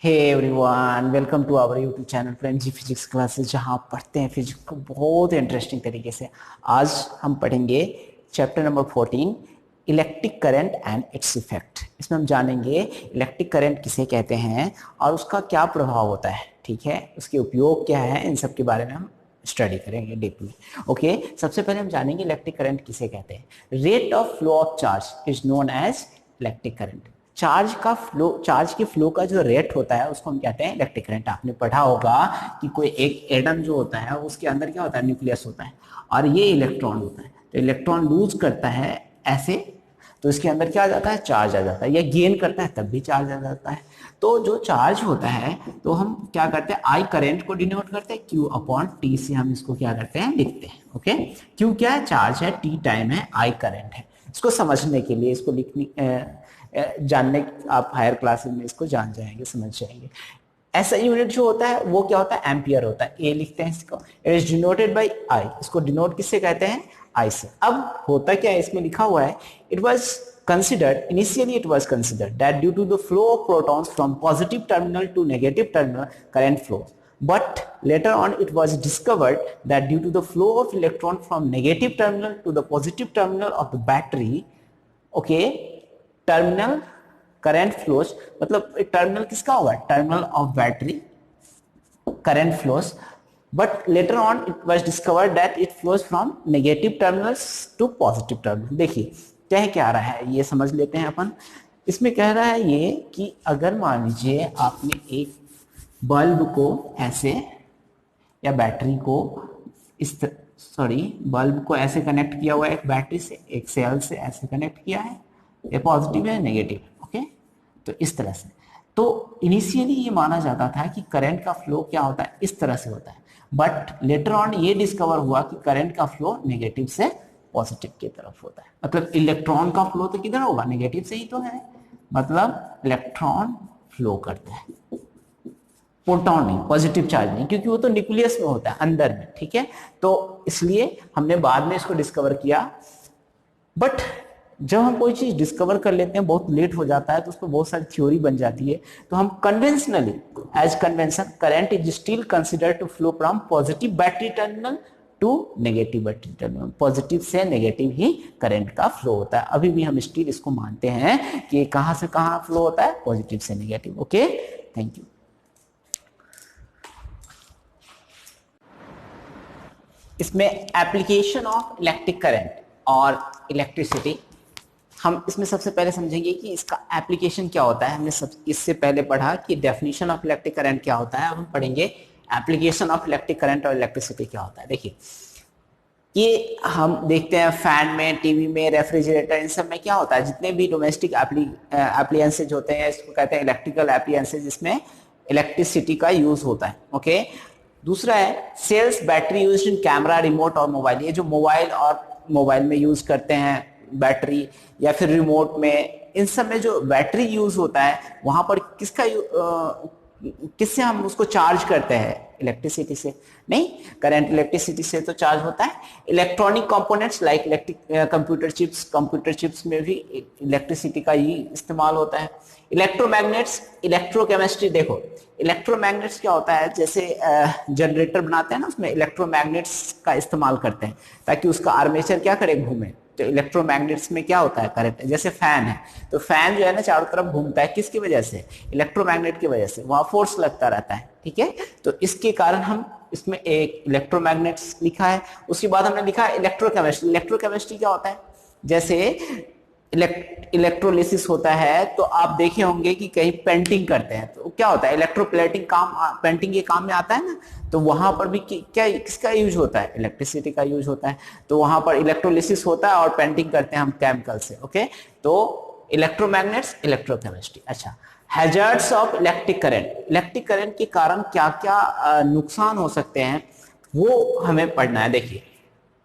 Hey everyone, welcome to our YouTube channel Prem ji physics classes, जहां आप पढ़ते हैं फिजिक्स को बहुत इंटरेस्टिंग तरीके से। आज हम पढ़ेंगे chapter number 14, electric current and its effect. इसमें हम जानेंगे इलेक्ट्रिक करंट किसे कहते हैं और उसका क्या प्रभाव होता है, ठीक है, उसके उपयोग क्या है, इन सब के बारे में हम स्टडी करेंगे डीपली। ओके, सबसे पहले हम जानेंगे इलेक्ट्रिक करंट किसे कहते हैं। Rate of flow of charge is known as electric current. Charge के फ्लो का जो रेट होता है उसको हम कहते हैं इलेक्ट्रिक करंट। आपने पढ़ा होगा कि कोई एक एटम जो होता है उसके अंदर क्या होता है, न्यूक्लियस होता है और ये इलेक्ट्रॉन होता है। तो इलेक्ट्रॉन लूज करता है ऐसे, तो इसके अंदर क्या आ जाता है, चार्ज आ जाता है, या गेन करता है तब भी चार्ज आ जाता है। तो जो चार्ज होता है तो हम क्या करते हैं, आई करंट को डिनोट करते हैं, क्यू अपॉन टी से हम इसको क्या करते हैं, लिखते हैं। ओके, क्यू क्या है, चार्ज है, टी टाइम है, आई करंट है। इसको समझने के लिए, इसको जानने, आप हायर क्लासेस में इसको जान जाएंगे, समझ जाएंगे। ऐसा यूनिट जो होता है वो क्या होता है, एम्पियर होता है। ए लिखते हैं इसको, इट इज डिनोटेड बाय आई। इसको डिनोट किससे कहते हैं, आई से। अब होता क्या है, इसमें लिखा हुआ है, it was considered initially it was considered that due to the flow of protons from positive terminal to negative terminal current flows, but later on it was discovered that due to the flow of electron from negative terminal to the positive terminal of the battery, okay, terminal current flows, मतलब terminal किसका होगा, terminal of battery current flows, but later on it was discovered that it flows from negative terminals to positive terminal. देखिए क्या आ रहा है ये समझ लेते हैं अपन। इसमें कह रहा है ये कि अगर मान लीजिए आपने एक बल्ब को ऐसे, या बैटरी को इस बल्ब को ऐसे कनेक्ट किया हुआ है, एक बैटरी से, एक सेल से ऐसे कनेक्ट किया है, ये पॉजिटिव है, नेगेटिव। ओके, तो इस तरह से। तो इनिशियली ये माना जाता था कि करंट का फ्लो क्या होता है, इस तरह से होता है, बट लेटर ऑन ये डिस्कवर हुआ कि करंट का फ्लो नेगेटिव से पॉजिटिव की तरफ होता है। मतलब इलेक्ट्रॉन का फ्लो तो किधर होगा, नेगेटिव से ही तो है, मतलब इलेक्ट्रॉन फ्लो करता है, प्रोटॉन नहीं, पॉजिटिव चार्ज नहीं, क्योंकि वो तो न्यूक्लियस में होता है, अंदर में। ठीक है, तो इसलिए हमने बाद में इसको डिस्कवर किया। बट जब हम कोई चीज डिस्कवर कर लेते हैं, बहुत लेट हो जाता है, तो उस पर बहुत सारी थ्योरी बन जाती है। तो हम conventionally, as convention, current is still consider to flow from positive battery terminal to negative battery terminal. Positive से नेगेटिव ही करंट का फ्लो होता है। अभी भी हम स्टिल इसको मानते हैं कि कहां से कहां फ्लो होता है, पॉजिटिव से नेगेटिव। Okay, thank you. इसमें एप्लीकेशन ऑफ इलेक्ट्रिक करंट और इलेक्ट्रिसिटी, हम इसमें सबसे पहले समझेंगे कि इसका एप्लीकेशन क्या होता है। हमने इससे पहले पढ़ा कि डेफिनेशन ऑफ इलेक्ट्रिक करंट क्या होता है, अब हम पढ़ेंगे एप्लीकेशन ऑफ इलेक्ट्रिक करंट और इलेक्ट्रिसिटी क्या होता है। देखिए, ये हम देखते हैं फैन में, टीवी में, रेफ्रिजरेटर, इन सब में क्या होता है, जितने भी डोमेस्टिक एप्लियंसेज होते हैं, इसको कहते हैं इलेक्ट्रिकल एप्लियंसेज, जिसमें इलेक्ट्रिसिटी का यूज होता है। ओके, दूसरा है cells battery use in camera, remote और मोबाइल। ये जो मोबाइल में यूज करते हैं बैटरी, या फिर रिमोट में, इन सब में जो बैटरी यूज होता है, वहां पर किससे हम उसको चार्ज करते हैं, इलेक्ट्रिसिटी से नहीं, करंट इलेक्ट्रिसिटी से तो चार्ज होता है। Electronic components like electric computer chips में भी इलेक्ट्रिसिटी का ही इस्तेमाल होता है। इलेक्ट्रोमैग्नेट्स, इलेक्ट्रोकेमिस्ट्री, देखो इलेक्ट्रोमैग्नेट्स क्या होता है, जैसे जनरेटर बनाते हैं ना, उसमें इलेक्ट्रोमैग्नेट्स का इस्तेमाल करते हैं ताकि उसका आर्मेचर क्या करे, घूमे। तो इलेक्ट्रोमैग्नेट्स में क्या होता है, करंट। जैसे फैन है, तो फैन जो है ना चारों तरफ घूमता है, किसकी वजह से, इलेक्ट्रोमैग्नेट की वजह से, वहां फोर्स लगता रहता है। ठीक है, तो इसके कारण हम इसमें एक इलेक्ट्रोमैग्नेट्स लिखा है। उसके बाद हमने लिखा है इलेक्ट्रोकेमिस्ट्री। इलेक्ट्रोकेमिस्ट्री क्या होता है, जैसे इलेक्ट्रोलिसिस होता है, तो आप देखे होंगे कि कहीं पेंटिंग करते हैं, तो क्या होता है, इलेक्ट्रोप्लेटिंग पेंटिंग के काम में आता है ना, तो वहां पर भी क्या, किसका यूज होता है, इलेक्ट्रिसिटी का यूज होता है। तो वहां पर इलेक्ट्रोलिसिस होता है और पेंटिंग करते हैं हम केमिकल से। ओके, तो इलेक्ट्रोमैग्नेट्स, इलेक्ट्रोकेमिस्ट्री। अच्छा, hazards of electric current, electric current के कारण क्या क्या नुकसान हो सकते हैं, वो हमें पढ़ना है। देखिए,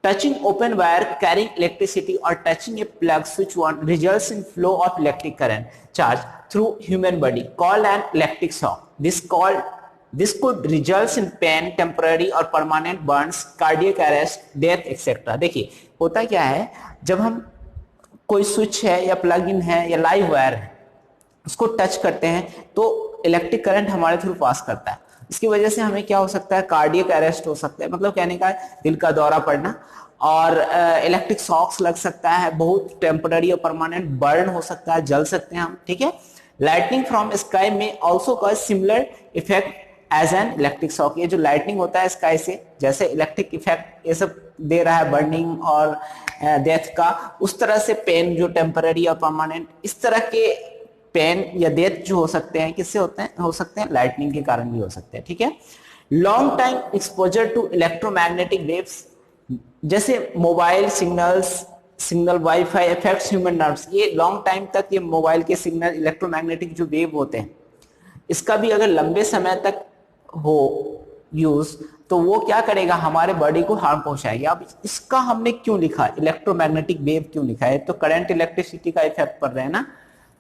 touching open wire carrying electricity or touching a plug switch on results in flow of electric current charge through human body called an electric shock. This could result in pain, temporary or permanent burns, cardiac arrest, death, etc. देखिए होता क्या है, जब हम कोई switch है या plug in है या लाइव वायर है, उसको टच करते हैं तो इलेक्ट्रिक करंट हमारे थ्रू पास करता है। इसकी वजह से हमें क्या हो सकता है, कार्डियक अरेस्ट हो सकता है, मतलब कहने का दिल का दौरा पड़ना, और इलेक्ट्रिक शॉक्स लग सकता है, बहुत टेम्पररी और परमानेंट बर्न हो सकता है, जल सकते हैं हम, ठीक है। लाइटनिंग फ्रॉम स्काई में also cause similar effect as an electric shock. ये जो लाइटनिंग होता है स्काई से, जैसे इलेक्ट्रिक इफेक्ट ये सब दे रहा है बर्निंग और डेथ का, उस तरह से पेन जो टेम्पररी और परमानेंट, इस तरह के पेन या डेथ जो हो सकते हैं, किससे होते हैं, हो सकते हैं लाइटनिंग के कारण भी हो सकते हैं, ठीक है। Long time exposure to electromagnetic waves, जैसे mobile signal wifi effects human nerves. ये लॉन्ग टाइम तक ये मोबाइल के सिग्नल इलेक्ट्रोमैग्नेटिक जो वेव होते हैं, इसका भी अगर लंबे समय तक हो यूज, तो वो क्या करेगा, हमारे बॉडी को हार्म पहुंचाएगा। अब इसका हमने क्यों लिखा इलेक्ट्रोमैग्नेटिक वेव क्यों लिखा है, तो करंट इलेक्ट्रिसिटी का इफेक्ट पड़ रहा है ना।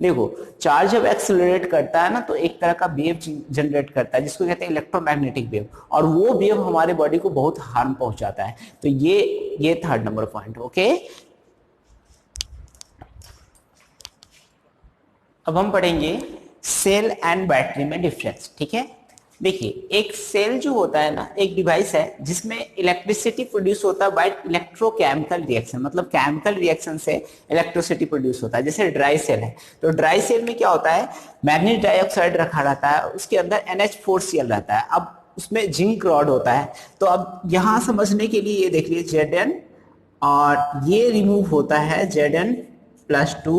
देखो चार्ज जब एक्सेलरेट करता है ना, तो एक तरह का वेव जनरेट करता है जिसको कहते हैं इलेक्ट्रोमैग्नेटिक वेव, और वो वेव हमारे बॉडी को बहुत हार्म पहुंचाता है। तो ये थर्ड नंबर पॉइंट, ओके। अब हम पढ़ेंगे सेल एंड बैटरी में डिफरेंस, ठीक है। देखिए एक सेल जो होता है ना, एक डिवाइस है जिसमें इलेक्ट्रिसिटी प्रोड्यूस होता है बाय इलेक्ट्रोकेमिकल रिएक्शन, मतलब केमिकल रिएक्शन से इलेक्ट्रिसिटी प्रोड्यूस होता है। जैसे ड्राई सेल है, तो ड्राई सेल में क्या होता है, मैग्नीज डाइऑक्साइड रखा रहता है, उसके अंदर NH4Cl रहता है, अब उसमें जिंक रॉड होता है। तो अब यहां समझने के लिए ये देख लीजिए Zn, और ये रिमूव होता है Zn+2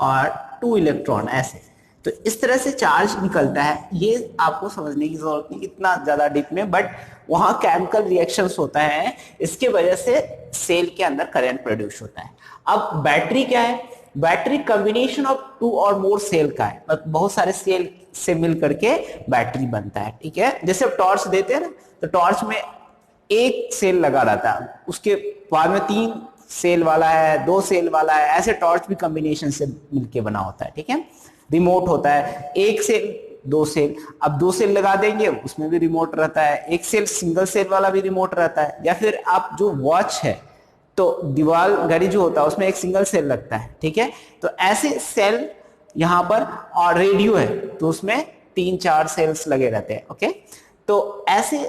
और 2 इलेक्ट्रॉन ऐसे। तो इस तरह से चार्ज निकलता है, ये आपको समझने की जरूरत नहीं इतना ज्यादा डीप में, बट वहां केमिकल रिएक्शंस होता है, इसके वजह से सेल के अंदर करंट प्रोड्यूस होता है। अब बैटरी क्या है, बैटरी कॉम्बिनेशन ऑफ 2 और मोर सेल का है, मतलब बहुत सारे सेल से मिल करके बैटरी बनता है, ठीक है। जैसे टॉर्च देते हैं ना, तो टॉर्च में एक सेल लगा रहता है, उसके बाद में 3 सेल वाला है, 2 सेल वाला है, ऐसे टॉर्च भी कॉम्बिनेशन से मिलके बना होता है, ठीक है। रिमोट होता है, 1 सेल 2 सेल, अब 2 सेल लगा देंगे उसमें भी रिमोट रहता है, 1 सेल सिंगल सेल वाला भी रिमोट रहता है। या फिर आप जो वॉच है, तो दीवार घड़ी जो होता है उसमें एक सिंगल सेल लगता है, ठीक है। तो ऐसे सेल यहाँ पर, और रेडियो है तो उसमें 3-4 सेल्स लगे रहते हैं, ओके। तो ऐसे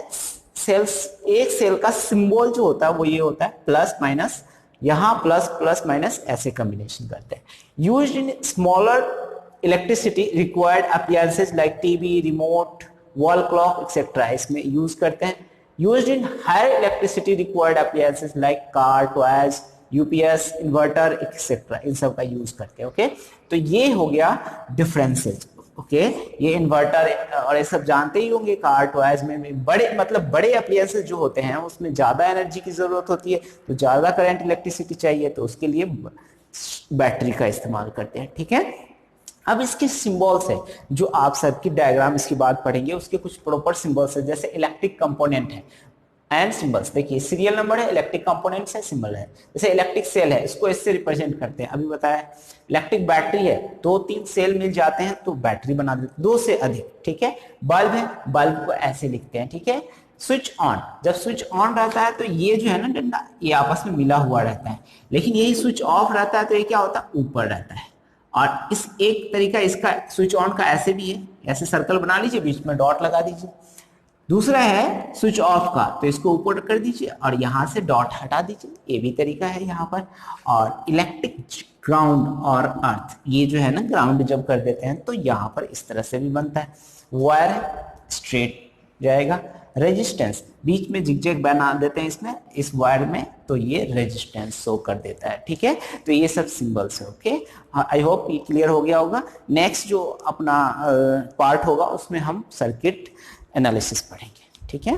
सेल्स, एक सेल का सिंबल जो होता है वो ये होता है प्लस माइनस, यहाँ प्लस प्लस माइनस ऐसे कॉम्बिनेशन करते हैं। Used in smaller electricity required appliances like TV, remote, wall clock etcetera, इसमें यूज करते हैं। Used in higher electricity required appliances like car, toys, UPS, inverter etcetera, इन सब का यूज करते हैं, ओके। तो ये हो गया डिफरेंसेस, ओके। ये इन्वर्टर और ये सब जानते ही होंगे, कार टॉयज में बड़े, मतलब बड़े अप्लायंसेस जो होते हैं उसमें ज्यादा एनर्जी की जरूरत होती है, तो ज्यादा करंट इलेक्ट्रिसिटी चाहिए, तो उसके लिए बैटरी का इस्तेमाल करते हैं, ठीक है। अब इसके सिंबल्स है, जो आप सर्किट डायग्राम इसके बाद पढ़ेंगे, उसके कुछ प्रॉपर सिंबल्स है, जैसे इलेक्ट्रिक कंपोनेंट है एंड सिंबल्स। देखिए सीरियल नंबर है, इलेक्ट्रिक कंपोनेंट्स है, सिंबल है। जैसे इलेक्ट्रिक सेल है, इसको इससे रिप्रेजेंट करते हैं, अभी बताया। इलेक्ट्रिक बैटरी है, 2-3 सेल मिल जाते हैं तो बैटरी बना देते, 2 से अधिक, ठीक है। बल्ब है, बल्ब को ऐसे लिखते हैं, ठीक है। स्विच ऑन, जब स्विच ऑन रहता है तो ये जो है ना डंडा, ये आपस में मिला हुआ रहता है, लेकिन यही स्विच ऑफ रहता है तो ये क्या होता है, ऊपर रहता है। और इस एक तरीका इसका स्विच ऑन का ऐसे भी है, ऐसे सर्कल बना लीजिए, बीच में डॉट लगा दीजिए। दूसरा है स्विच ऑफ का, तो इसको ऊपर कर दीजिए और यहां से डॉट हटा दीजिए, ये भी तरीका है यहाँ पर। और इलेक्ट्रिक ग्राउंड और अर्थ, ये जो है ना ग्राउंड जब कर देते हैं तो यहाँ पर इस तरह से भी बनता है। वायर स्ट्रेट जाएगा, रेजिस्टेंस बीच में जिगजैग बना देते हैं इसमें, इस वायर में, तो ये रेजिस्टेंस शो कर देता है, ठीक है। तो ये सब सिंबल्स है, ओके। आई होप ये क्लियर हो गया होगा। नेक्स्ट जो अपना पार्ट होगा उसमें हम सर्किट एनालिसिस पढ़ेंगे, ठीक है।